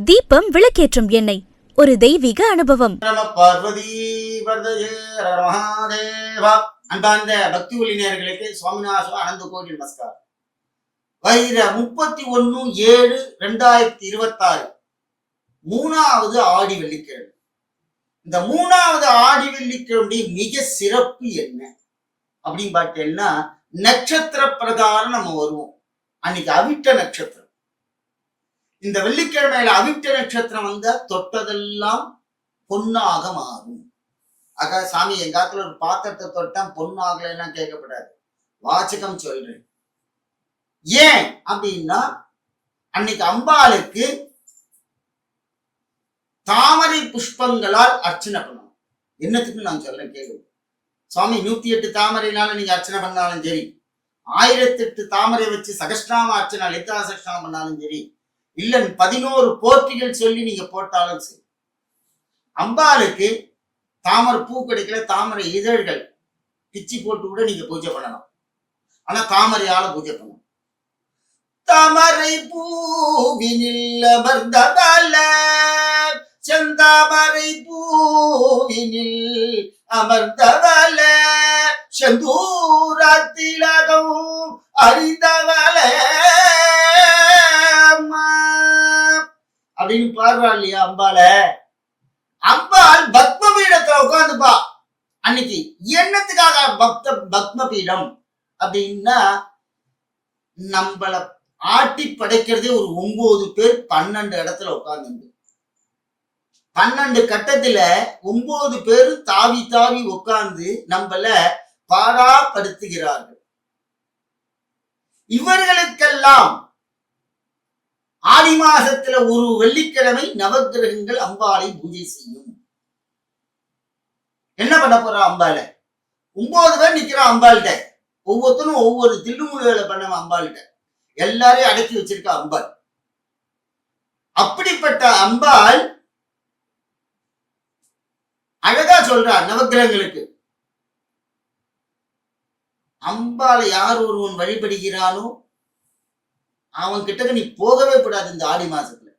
தீபம் விளக்கேற்றும் எண்ணெய் ஒரு தெய்வீக அனுபவம். பார்வதி அன்பார்ந்த பக்தி ஒளி நேயர்களுக்கு சுவாமிநாத அனந்த கோடி நமஸ்காரம். வைர 31/7/2026 மூணாவது ஆடி வெள்ளிக்கிழமை. இந்த மூணாவது ஆடி வெள்ளிக்கிழமை மிக சிறப்பு என்ன அப்படின்னு பார்த்தீங்கன்னா, நட்சத்திர பிரகாரம் நம்ம வருவோம். அன்னைக்கு அவிட்ட நட்சத்திரம். இந்த வெள்ளிக்கிழமையில அவிட்ட நட்சத்திரம் வந்தா தொட்டதெல்லாம் பொன்னாக மாறும். ஆக சாமி எங்காத்துல ஒரு பாத்திரத்தை தொட்டான் பொன்னாகலன்னா கேட்கப்படாது, வாச்சகம் சொல்றேன். ஏன் அப்படின்னா, அன்னைக்கு அம்பாளுக்கு தாமரை புஷ்பங்களால் அர்ச்சனை பண்ணணும். என்னத்துக்கு நான் சொல்றேன் கேட்கணும். சுவாமி 108 தாமரைனால நீங்க அர்ச்சனை பண்ணாலும் சரி, 1008 தாமரை வச்சு சகஸ்நாம அர்ச்சனை லலிதா சகஸ்நாமம் பண்ணாலும் சரி, இல்ல 11 போற்றிகள் சொல்லி நீங்க போட்டாலும் சரி, அம்பாளுக்கு தாமரை பூ கிடைக்கல, தாமரை இதழ்கள் பிச்சி போட்டு கூட நீங்க பூஜை பண்ணலாம். ஆனா தாமரையால பூஜை பண்ணணும். தாமரை பூவினில் அமர்ந்ததால செந்தாமரை பூவினில் அமர்ந்ததால செந்தூரத்திலகம் அறிந்தவள அப்படின்னு பாடுறா இல்லையா அம்பால. அம்பாள் பத்ம பீடத்துல உட்காந்துப்பா. அன்னைக்கு என்னத்துக்காக பத்ம பீடம் அப்படின்னா, நம்மள ஆட்டி படைக்கிறதே ஒரு 9 பேர் 12 இடத்துல உட்கார்ந்து 12 கட்டத்துல 9 பேர் தாவி தாவி உட்கார்ந்து நம்மள பாடாப்படுத்துகிறார்கள். இவர்களுக்கெல்லாம் ஆடி மாசத்துல ஒரு வெள்ளிக்கிழமை நவக்கிரகங்கள் அம்பாளை பூஜை செய்யும். என்ன பண்ண போறா அம்பால? 9 பேர் நிக்கிறா அம்பாள்கிட்ட. ஒவ்வொருத்தரும் ஒவ்வொரு தில்லுமுழுகளை பண்ண அம்பாள்கிட்ட. எல்லாரையும் அடக்கி வச்சிருக்க அம்பாள். அப்படிப்பட்ட அம்பாள் அழகா சொல்றா நவக்கிரகங்களுக்கு, அம்பாளை யார் ஒருவன் வழிபடுகிறானோ அவன் கிட்ட நீ போகவே கூடாது இந்த ஆடி மாசத்துல.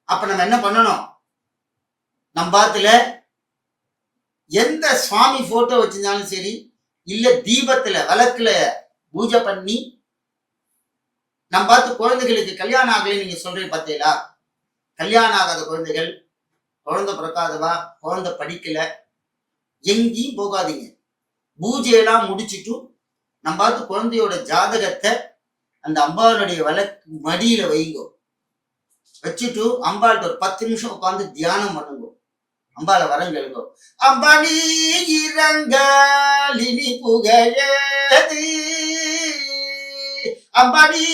அப்ப நம்ம என்ன பண்ணணும்? நம்பாத்துல எந்த சுவாமி போட்டோ வச்சிருந்தாலும் சரி, இல்ல தீபத்துல விளக்குல பூஜை பண்ணி, நம்ம பார்த்து குழந்தைகளுக்கு கல்யாணம் ஆகலை நீங்க சொல்றீங்க பார்த்தீங்களா, கல்யாணம் ஆகாத குழந்தைகள், குழந்தை பிறக்காதவா, குழந்தை படிக்கல, எங்கேயும் போகாதீங்க. பூஜையெல்லாம் முடிச்சுட்டு நம்ம பார்த்து குழந்தையோட ஜாதகத்தை அந்த அம்பாளுடைய விளக்கு மடியில வைங்கோ. வச்சுட்டு அம்பாள்கிட்ட ஒரு 10 நிமிஷம் உட்காந்து தியானம் பண்ணுங்க. அம்பாளை வரங்கெழுங்கோ. அம்பாளி இறங்கலினி புகழேதி, அம்பாளி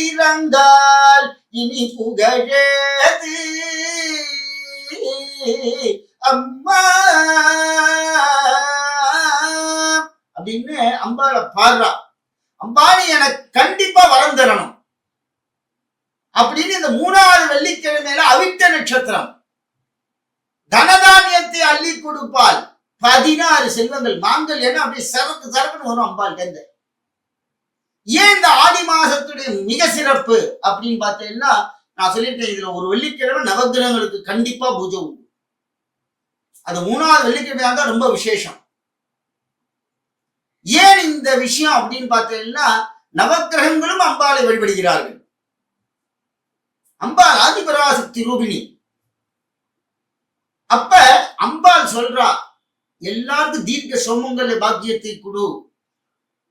இறங்கால் இனி புகழேதி, அம்மா அப்படின்னு அம்பாளை பாடுறா. அம்பாளி எனக்கு கண்டிப்பா வரம் தரணும் அப்படின்னு இந்த 3வது வெள்ளிக்கிழமையில அவிட்ட நட்சத்திரம் தனதானியத்தை அள்ளி கொடுப்பாள். 16 செல்வங்கள் மாங்கல்யம் அப்படி சரக்கு சரக்குன்னு வரும் அம்பாள் கேந்த. ஏன் இந்த ஆடி மாசத்துடைய மிக சிறப்பு அப்படின்னு பார்த்தீங்கன்னா, நான் சொல்லிட்டேன், இதுல ஒரு வெள்ளிக்கிழமை நவக்கிரகங்களுக்கு கண்டிப்பா பூஜை உண்டு. அது 3வது வெள்ளிக்கிழமையாக தான் ரொம்ப விசேஷம். ஏன் இந்த விஷயம் அப்படின்னு பார்த்தீங்கன்னா, நவக்கிரகங்களும் அம்பாளை வழிபடுகிறார்கள். அம்பாள் ஆதிபராசக்தி ரூபிணி. அப்ப அம்பாள் சொல்றா, எல்லாருக்கும் தீர்க்க சோமங்கல பாக்கியத்தை கொடு,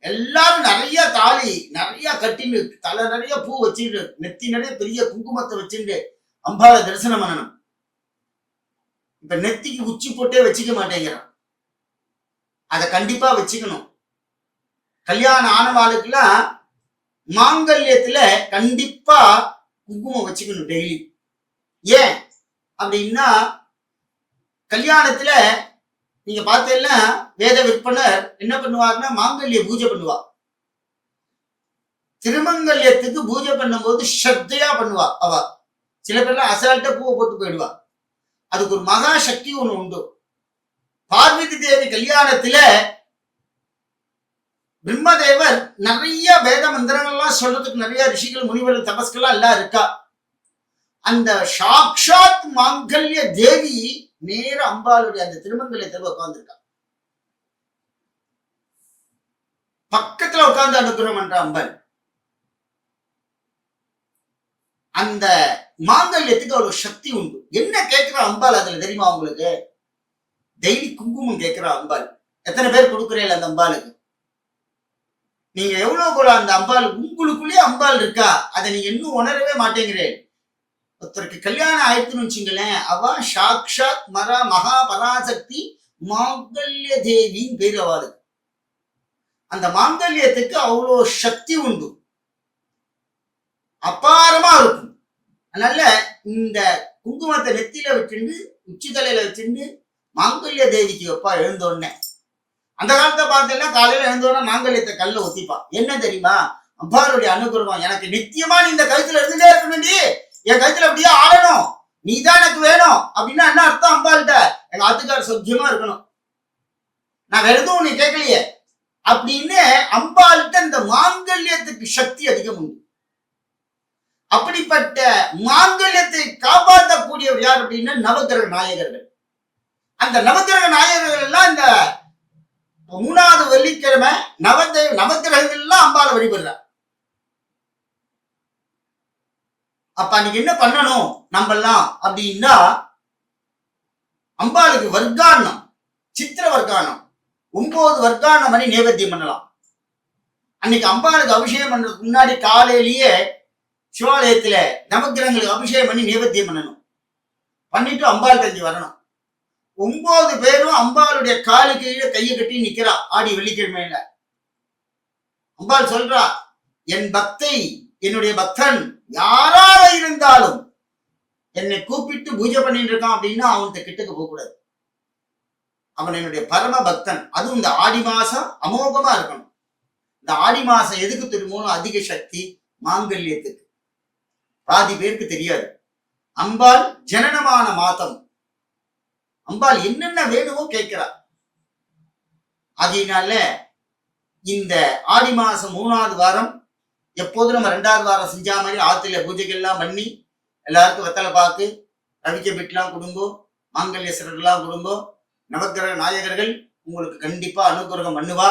எல்லாரும் நிறைய தாலி நிறைய கட்டின்னு தலை நிறைய பூ வச்சுட்டு நெத்தி நிறைய பெரிய குங்குமத்தை வச்சுட்டு அம்பாளை தரிசனம் பண்ணணும். இப்ப நெத்திக்கு உச்சி போட்டே வச்சுக்க மாட்டேங்கிறான். அதை கண்டிப்பா வச்சுக்கணும். கல்யாணம் ஆனவாளுக்கெல்லாம் மாங்கல்யத்துல கண்டிப்பா குங்குமம் வச்சுக்கணும் டெய்லி. ஏன் அப்படின்னா, கல்யாணத்துல நீங்க பார்த்தீங்கன்னா வேத விற்பனர் என்ன பண்ணுவாருன்னா மாங்கல்ய பூஜை பண்ணுவா. திருமங்கல்யத்துக்கு பூஜை பண்ணும்போது ஸ்ரத்தையா பண்ணுவா அவ. சில பேர்லாம் அசால்ட்டா பூவை போட்டு போயிடுவா. அதுக்கு ஒரு மகா சக்தி ஒண்ணு உண்டு. பார்வதி தேவி கல்யாணத்துல பிரம்மதேவர் நிறைய வேத மந்திரங்கள்லாம் சொல்றதுக்கு நிறைய ரிஷிகள் முனிவர்கள் தபஸ்கள்லாம் எல்லாம் இருக்கா. அந்த சாக்ஷாத் மாங்கல்ய தேவி நேர அம்பாளுடைய அந்த திருமங்கலத்தில் உட்கார்ந்துருக்கா. பக்கத்துல உட்கார்ந்து அனுகிரகம் பண்ற அம்பாள். அந்த மாங்கல்யத்துக்கு அவ்வளவு சக்தி உண்டு. என்ன கேட்கிற அம்பாள் அதுல தெரியுமா உங்களுக்கு? டெய்லி குங்குமம் கேட்கிற அம்பாள். எத்தனை பேர் கொடுக்குறீங்க அந்த அம்பாளுக்கு? நீங்க எவ்வளவு கூட அந்த அம்பாள் உங்களுக்குள்ளேயே அம்பாள் இருக்கா, அதை நீங்க இன்னும் உணரவே மாட்டேங்கிறேன். ஒருத்தருக்கு கல்யாணம் ஆயிடுச்சுன்னு வச்சுங்களேன், அவ சாக்ஷாத் மகா பராசக்தி மாங்கல்ய தேவின்னு பேரு அவளுக்கு. அந்த மாங்கல்யத்துக்கு அவ்வளோ சக்தி உண்டு, அபாரமா இருக்கும். அதனால இந்த குங்குமத்தை நெத்தியில வச்சுண்டு உச்சி தலையில வச்சுண்டு மாங்கல்ய தேவிக்கு வைப்பா எழுந்தோடனே. அந்த காலத்தை பார்த்தீங்கன்னா காலையில எழுந்தோடனே மாங்கல்யத்தை கல்ல ஒத்திப்பா. என்ன தெரியுமா? அம்பாளுடைய அனுகிரகம் எனக்கு நித்தியமா நீ இந்த கழுத்துல இருந்துட்டே இருக்கணும்டி, என் கழுத்துல அப்படியே ஆளணும், நீதான் எனக்கு வேணும் அப்படின்னா என்ன அர்த்தம்? அம்பாள்கிட்ட எங்க ஆத்துக்கார சௌக்கியமா இருக்கணும், நான் வேற எதுவும் நீ கேட்கலையே அப்படின்னு அம்பாள்கிட்ட இந்த மாங்கல்யத்துக்கு சக்தி அதிகம் உண்டு. அப்படிப்பட்ட மாங்கல்யத்தை காப்பாற்றக்கூடியவர் யார் அப்படின்னா நவக்கிரக நாயகர்கள். அந்த நவக்கிரக நாயகர்கள் எல்லாம் இந்த 3வது வெள்ளிக்கிழமை நவக்கிரகங்கள் எல்லாம் அம்பாளை வழிபடுறார். அப்ப அன்னைக்கு என்ன பண்ணணும் நம்ம எல்லாம் அப்படின்னா, அம்பாளுக்கு வர்க்கானம், சித்திர வர்க்கானம் 9 வர்க்கானம் பண்ணி நைவேத்தியம் பண்ணலாம். அன்னைக்கு அம்பாளுக்கு அபிஷேகம் பண்றதுக்கு முன்னாடி காலையிலேயே சிவாலயத்துல நவக்கிரகங்களுக்கு அபிஷேகம் பண்ணி நைவேத்தியம் பண்ணணும். பண்ணிட்டு அம்பாள் தங்கி வரணும். 9 பேரும் அம்பாளுடைய காலு கீழே கையை கட்டி நிக்கிறா. ஆடி வெள்ளிக்கிழமையில அம்பாள் சொல்றா, என் பக்தை, என்னுடைய பக்தன் யாராக இருந்தாலும் என்னை கூப்பிட்டு பூஜை பண்ணிட்டு இருக்கான் அப்படின்னா அவன்கிட்ட கிட்டக்கு போக கூடாது. அவன் என்னுடைய பரம பக்தன். அதுவும் இந்த ஆடி மாசம் அமோகமா இருக்கணும். இந்த ஆடி மாசம் எதுக்கு திரும்பணும்? அதிக சக்தி மாங்கல்யத்துக்கு. பாதி பேருக்கு தெரியாது. அம்பாள் ஜனனமான மாதம். அம்பாள் என்னென்ன வேணுமோ கேட்கிறார். அதனால இந்த ஆடி மாசம் 3வது வாரம் எப்போதும் நம்ம 2வது வாரம் செஞ்சா மாதிரி ஆத்துல பூஜைகள்லாம் பண்ணி எல்லாருக்கும் வெத்தலை பாக்கு ரவிக்க பிட்லாம் கொடுங்கோ, மாங்கல்யஸ்வரர்லாம் கொடுங்கோ. நவக்கிரக நாயகர்கள் உங்களுக்கு கண்டிப்பா அனுகிரகம் பண்ணுவா.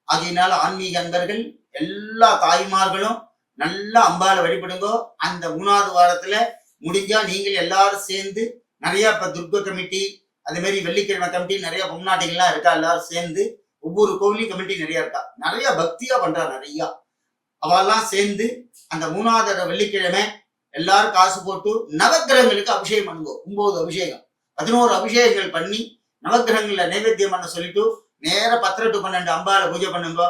அதனால ஆன்மீக அன்பர்கள் எல்லா தாய்மார்களும் நல்லா அம்பாளை வழிபடுங்கோ. அந்த 3வது வாரத்துல முடிஞ்சா நீங்கள் எல்லாரும் சேர்ந்து நிறைய இப்ப துர்க கமிட்டி, அதே மாதிரி வெள்ளிக்கிழமை கமிட்டி, நிறைய பொம்நாட்டிகள்லாம் இருக்கா. எல்லாரும் சேர்ந்து ஒவ்வொரு கோவிலையும் கமிட்டி நிறைய இருக்கா. நிறைய பக்தியா பண்றா. நிறைய அவெல்லாம் சேர்ந்து அந்த 3வது வெள்ளிக்கிழமை எல்லாரும் காசு போட்டு நவக்கிரகங்களுக்கு அபிஷேகம் பண்ணுங்க. 9 அபிஷேகம் 11 அபிஷேகங்கள் பண்ணி நவக்கிரகங்கள்ல நைவேத்தியம் பண்ண சொல்லிட்டு நேர 10 to 12 அம்பாளை பூஜை பண்ணுங்க.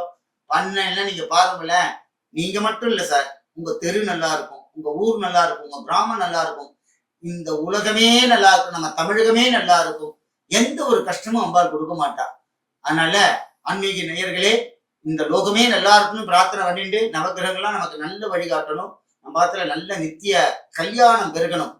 பண்ண நீங்க பாருங்களேன், நீங்க மட்டும் இல்ல சார், உங்க தெரு நல்லா இருக்கும், உங்க ஊர் நல்லா இருக்கும், உங்க கிராமம் நல்லா இருக்கும், இந்த உலகமே நல்லா இருக்கும், நம்ம தமிழகமே நல்லா இருக்கும். எந்த ஒரு கஷ்டமும் அம்பாள் கொடுக்க மாட்டா. அதனால ஆன்மீக நேயர்களே, இந்த லோகமே நல்லா இருக்குன்னு பிரார்த்தனை பண்ணிட்டு நவக்கிரகங்கள்லாம் நமக்கு நல்ல வழிகாட்டணும். நம்ம பாத்துல நல்ல நித்திய கல்யாணம் பெருகணும்.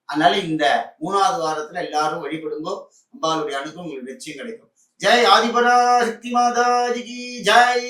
அதனால இந்த 3வது வாரத்துல எல்லாரும் வழிபடுங்கோ. அம்பாளுடைய அனுபவம் உங்களுக்கு நிச்சயம் கிடைக்கும். ஜெய் ஆதிபரா சக்தி மாதாஜிக்கு ஜெய்.